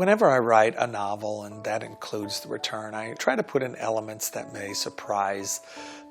Whenever I write a novel, and that includes The Return, I try to put in elements that may surprise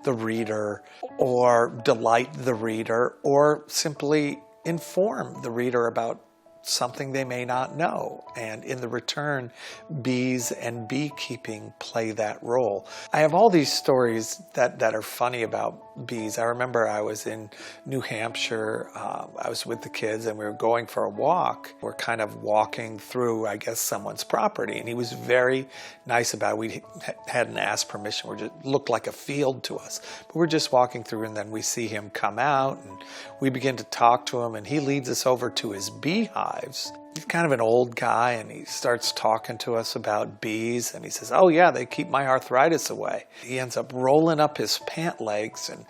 the reader or delight the reader or simply inform the reader about something they may not know. And in The Return, bees and beekeeping play that role. I have all these stories that are funny about bees. I remember I was in New Hampshire. I was with the kids and we were going for a walk. We're kind of walking through, I guess, someone's property, and he was very nice about it. We hadn't asked permission. We just looked like a field to us. But we're just walking through, and then we see him come out and we begin to talk to him, and he leads us over to his beehives. He's kind of an old guy, and he starts talking to us about bees, and he says, oh yeah, they keep my arthritis away. He ends up rolling up his pant legs and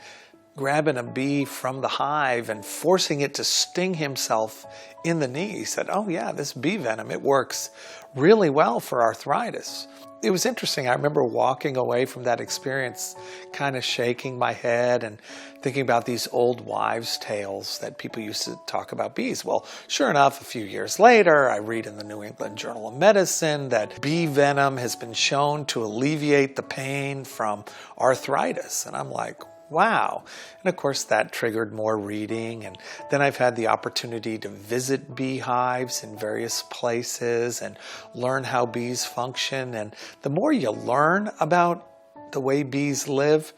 grabbing a bee from the hive and forcing it to sting himself in the knee. He said, oh yeah, this bee venom, it works really well for arthritis. It was interesting. I remember walking away from that experience kind of shaking my head and thinking about these old wives' tales that people used to talk about bees. Well, sure enough, a few years later, I read in the New England Journal of Medicine that bee venom has been shown to alleviate the pain from arthritis. And I'm like, wow. And of course that triggered more reading, and then I've had the opportunity to visit beehives in various places and learn how bees function. And the more you learn about the way bees live,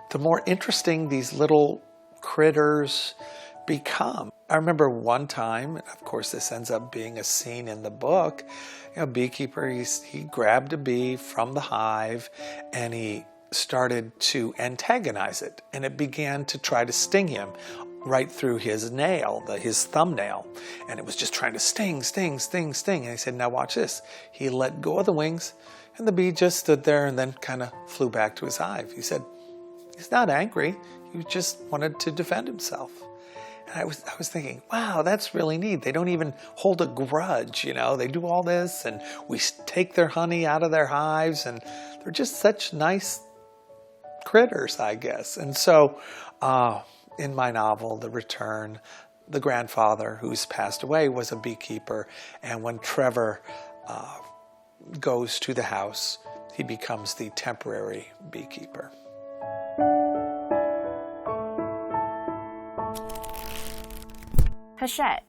the more interesting these little critters become. I remember one time, and of course this ends up being a scene in the book, a beekeeper, he grabbed a bee from the hive and he started to antagonize it, and it began to try to sting him right through his nail, his thumbnail, and it was just trying to sting. And he said, now watch this. He let go of the wings, and the bee just stood there and then kind of flew back to his hive. He said, he's not angry, he just wanted to defend himself. And I was thinking, wow, that's really neat. They don't even hold a grudge, you know. They do all this, and we take their honey out of their hives, and they're just such nice critters, I guess. And so in my novel, The Return, the grandfather who's passed away was a beekeeper, and when Trevor goes to the house, he becomes the temporary beekeeper. Hachette.